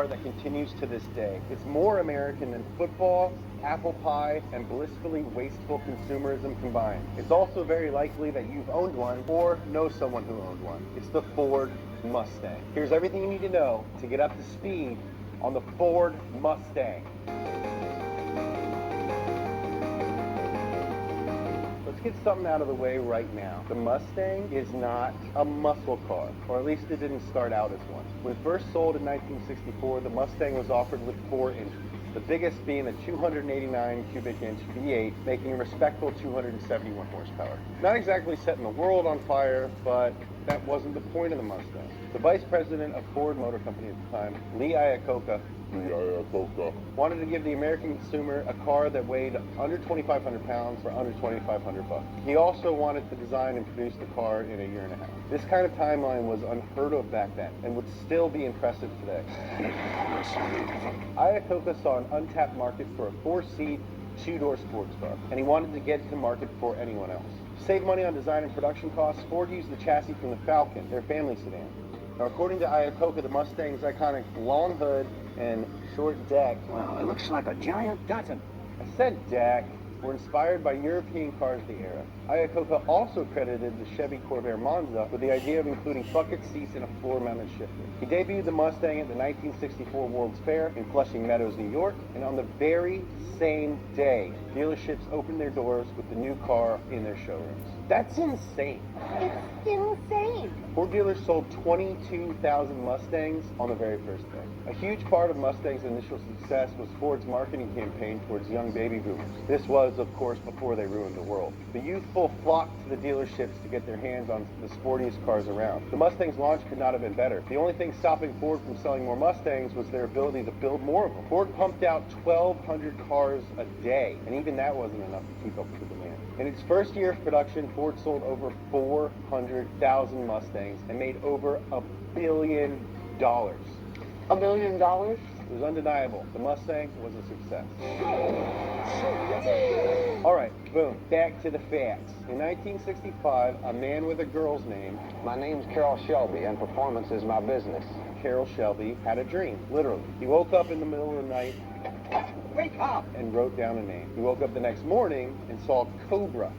car that continues to this day. It's more American than football, apple pie, and blissfully wasteful consumerism combined. It's also very likely that you've owned one or know someone who owned one. It's the Ford Mustang. Here's everything you need to know to get up to speed on the Ford Mustang. Let's get something out of the way right now. The Mustang is not a muscle car, or at least it didn't start out as one. When first sold in 1964, the Mustang was offered with 4 engines. The biggest being a 289 cubic inch V8, making a respectable 271 horsepower. Not exactly setting the world on fire, but that wasn't the point of the Mustang. The vice president of Ford Motor Company at the time, Lee Iacocca, wanted to give the American consumer a car that weighed under 2,500 pounds for under 2,500 bucks. He also wanted to design and produce the car in a year and a half. This kind of timeline was unheard of back then and would still be impressive today. Iacocca saw an untapped market for a 4-seat, 2-door sports car, and he wanted to get to market before anyone else. To save money on design and production costs, Ford used the chassis from the Falcon, their family sedan. Now, according to Iacocca, the Mustang's iconic long hood and short deck, Well, it looks like a giant Datsun. I said deck, were inspired by European cars of the era. Iacocca also credited the Chevy Corvair Monza with the idea of including bucket seats and a floor-mounted shifter. He debuted the Mustang at the 1964 World's Fair in Flushing Meadows, New York, and on the very same day, dealerships opened their doors with the new car in their showrooms. That's insane. It's insane. Ford dealers sold 22,000 Mustangs on the very first day. A huge part of Mustang's initial success was Ford's marketing campaign towards young baby boomers. This was, of course, before they ruined the world. The youthful flocked to the dealerships to get their hands on the sportiest cars around. The Mustang's launch could not have been better. The only thing stopping Ford from selling more Mustangs was their ability to build more of them. Ford pumped out 1,200 cars a day, and even that wasn't enough to keep up with the demand. In its first year of production, Ford sold over 400,000 Mustangs and made over $1 billion. $1 billion? It was undeniable. The Mustang was a success. All right, boom, back to the facts. In 1965, a man with a girl's name, My name's Carroll Shelby, and performance is my business. Carroll Shelby, had a dream, literally. He woke up in the middle of the night Wake up! and wrote down a name. He woke up the next morning and saw Cobra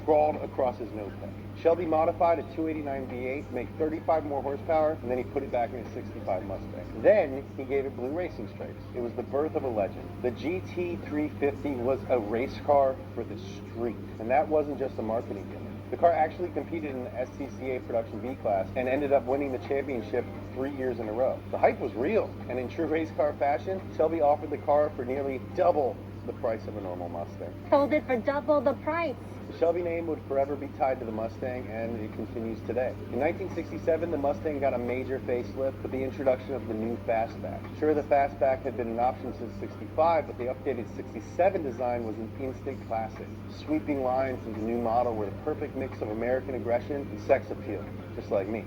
scrawled across his notepad. Shelby modified a 289 V8 to make 35 more horsepower, and then he put it back in his 65 Mustang. Then he gave it blue racing stripes. It was the birth of a legend. The GT350 was a race car for the street, and that wasn't just a marketing gimmick. The car actually competed in the SCCA production B class and ended up winning the championship 3 years in a row. The hype was real, and in true race car fashion, Shelby offered the car for nearly double the price of a normal Mustang. Sold it for double the price. The Shelby name would forever be tied to the Mustang, and it continues today. In 1967, the Mustang got a major facelift with the introduction of the new Fastback. Sure, the Fastback had been an option since '65, but the updated '67 design was an instant classic. Sweeping lines in the new model were the perfect mix of American aggression and sex appeal, just like me.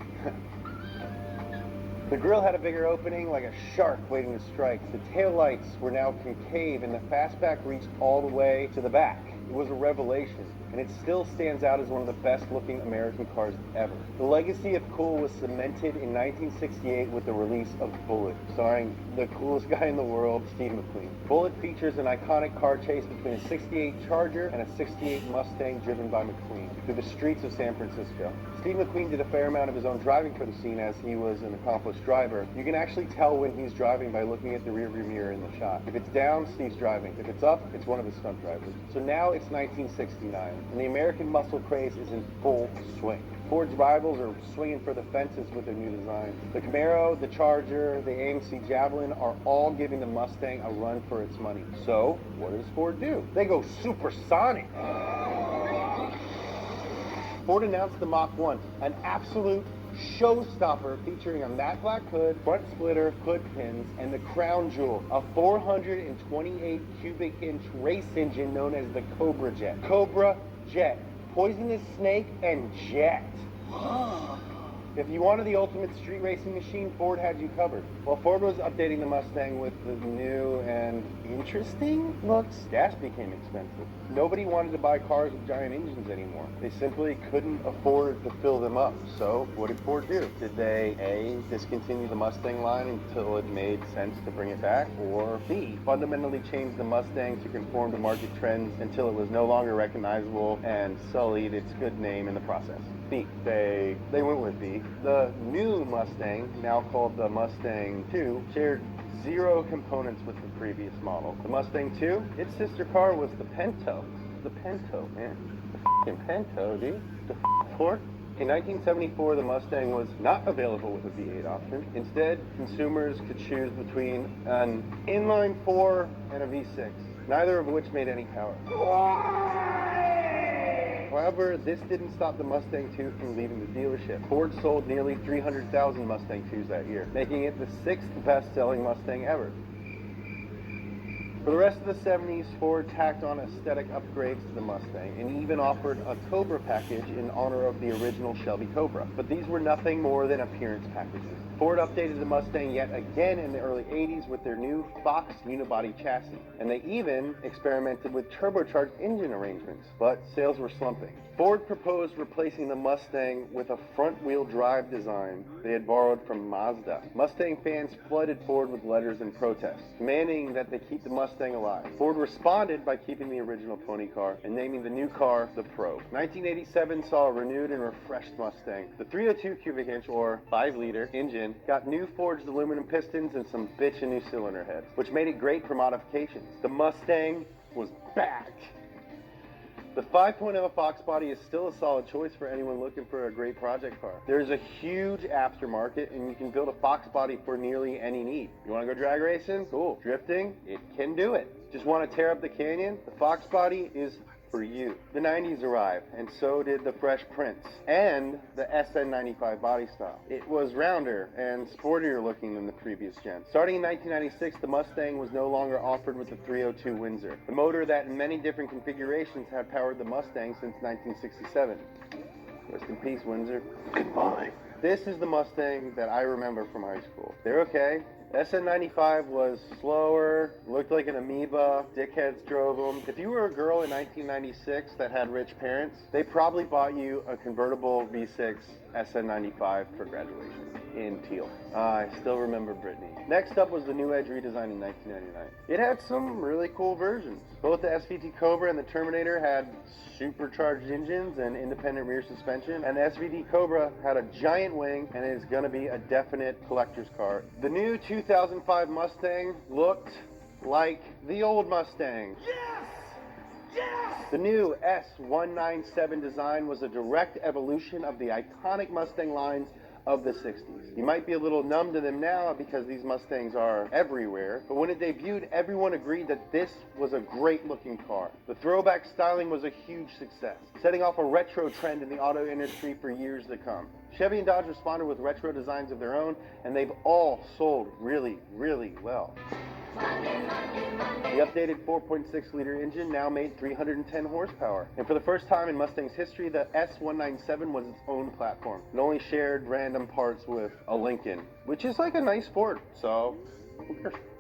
The grille had a bigger opening, like a shark waiting to strike. The taillights were now concave, and the Fastback reached all the way to the back. It was a revelation, and it still stands out as one of the best-looking American cars ever. The legacy of cool was cemented in 1968 with the release of Bullitt, starring the coolest guy in the world, Steve McQueen. Bullitt features an iconic car chase between a '68 Charger and a '68 Mustang driven by McQueen through the streets of San Francisco. Steve McQueen did a fair amount of his own driving for the scene, as he was an accomplished driver. You can actually tell when he's driving by looking at the rearview mirror in the shot. If it's down, Steve's driving. If it's up, it's one of his stunt drivers. So now it's 1969, and the American muscle craze is in full swing. Ford's rivals are swinging for the fences with their new designs. The Camaro, the Charger, the AMC Javelin are all giving the Mustang a run for its money. So, what does Ford do? They go supersonic. Ford announced the Mach 1, an absolute showstopper featuring a matte black hood, front splitter, hood pins, and the crown jewel, a 428 cubic inch race engine known as the Cobra Jet. Cobra Jet. Poisonous snake and jet. If you wanted the ultimate street racing machine, Ford had you covered. While Ford was updating the Mustang with the new and interesting looks, gas became expensive. Nobody wanted to buy cars with giant engines anymore. They simply couldn't afford to fill them up. So what did Ford do? Did they A, discontinue the Mustang line until it made sense to bring it back? Or B, fundamentally change the Mustang to conform to market trends until it was no longer recognizable and sullied its good name in the process? B. They went with B. The new Mustang, now called the Mustang 2, shared zero components with the previous model. The Mustang 2, its sister car was the Pinto. The Pinto, man. The f***ing Pinto, dude. The Ford. In 1974, the Mustang was not available with a V8 option. Instead, consumers could choose between an inline-4 and a V6, neither of which made any power. However, this didn't stop the Mustang 2 from leaving the dealership. Ford sold nearly 300,000 Mustang 2s that year, making it the 6th best-selling Mustang ever. For the rest of the 70s, Ford tacked on aesthetic upgrades to the Mustang and even offered a Cobra package in honor of the original Shelby Cobra. But these were nothing more than appearance packages. Ford updated the Mustang yet again in the early 80s with their new Fox unibody chassis, and they even experimented with turbocharged engine arrangements, but sales were slumping. Ford proposed replacing the Mustang with a front-wheel drive design they had borrowed from Mazda. Mustang fans flooded Ford with letters and protests, demanding that they keep the Mustang alive. Ford responded by keeping the original pony car and naming the new car the Pro. 1987 saw a renewed and refreshed Mustang. The 302 cubic inch, or 5-liter, engine got new forged aluminum pistons and some bitchin' new cylinder heads, which made it great for modifications. The Mustang was back. The 5.0 Fox body is still a solid choice for anyone looking for a great project car. There's a huge aftermarket, and you can build a Fox body for nearly any need. You want to go drag racing? Cool. Drifting? It can do it. Just want to tear up the canyon? The Fox body is for you. The 90s arrived, and so did the Fresh Prince and the SN95 body style. It was rounder and sportier looking than the previous gen. Starting in 1996, the Mustang was no longer offered with the 302 Windsor, the motor that in many different configurations had powered the Mustang since 1967. Rest in peace, Windsor. Goodbye. This is the Mustang that I remember from high school. They're okay. SN95 was slower, looked like an amoeba, dickheads drove them. If you were a girl in 1996 that had rich parents, they probably bought you a convertible V6 SN95 for graduation in teal. I still remember Brittany. Next up was the New Edge redesign in 1999. It had some really cool versions. Both the SVT Cobra and the Terminator had supercharged engines and independent rear suspension, and the SVT Cobra had a giant wing and is going to be a definite collector's car. The new 2005 Mustang looked like the old Mustang. Yes! Yes! The new S197 design was a direct evolution of the iconic Mustang lines of the 60s. You might be a little numb to them now because these Mustangs are everywhere, but when it debuted, everyone agreed that this was a great looking car. The throwback styling was a huge success, setting off a retro trend in the auto industry for years to come. Chevy and Dodge responded with retro designs of their own, and they've all sold really, really well. The updated 4.6-liter engine now made 310 horsepower. And for the first time in Mustang's history, the S197 was its own platform. It only shared random parts with a Lincoln, which is like a nice Ford, so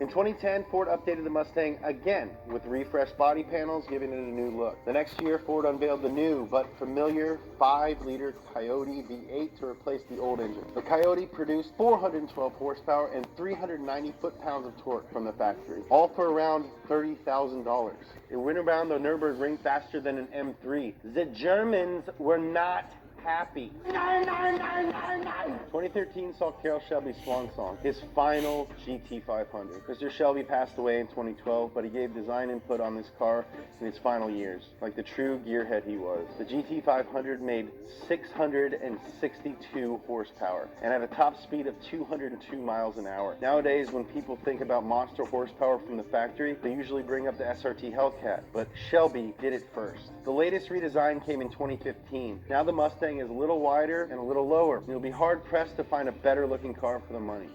in 2010, Ford updated the Mustang again with refreshed body panels, giving it a new look. The next year, Ford unveiled the new but familiar 5-liter Coyote V8 to replace the old engine. The Coyote produced 412 horsepower and 390 foot-pounds of torque from the factory, all for around $30,000. It went around the Nürburgring faster than an M3. The Germans were not happy. 2013 saw Carroll Shelby's swan song, his final GT500. Mr. Shelby passed away in 2012, but he gave design input on this car in his final years, like the true gearhead he was. The GT500 made 662 horsepower and had a top speed of 202 miles an hour. Nowadays, when people think about monster horsepower from the factory, they usually bring up the SRT Hellcat, but Shelby did it first. The latest redesign came in 2015. Now the Mustang is a little wider and a little lower. You'll be hard-pressed to find a better-looking car for the money.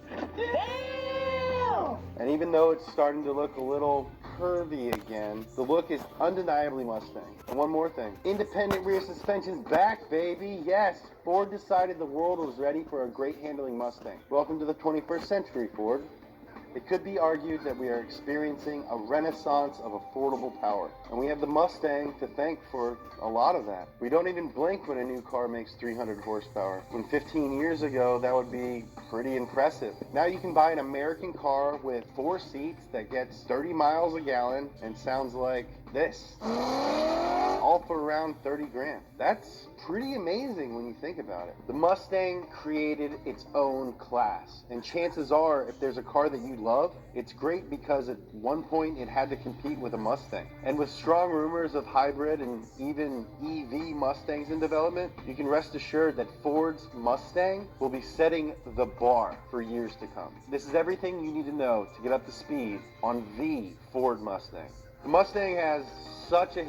And even though it's starting to look a little curvy again. The look is undeniably Mustang. And one more thing. Independent rear suspension's back, baby. Yes, Ford decided the world was ready for a great handling Mustang. Welcome to the 21st century, Ford. It could be argued that we are experiencing a renaissance of affordable power, and we have the Mustang to thank for a lot of that. We don't even blink when a new car makes 300 horsepower. When 15 years ago, that would be pretty impressive. Now you can buy an American car with 4 seats that gets 30 miles a gallon and sounds like this. All for around 30 grand. That's pretty amazing when you think about it. The Mustang created its own class, and chances are, if there's a car that you love, it's great because at one point it had to compete with a Mustang. And with strong rumors of hybrid and even EV Mustangs in development, you can rest assured that Ford's Mustang will be setting the bar for years to come. This is everything you need to know to get up to speed on the Ford Mustang. The Mustang has such a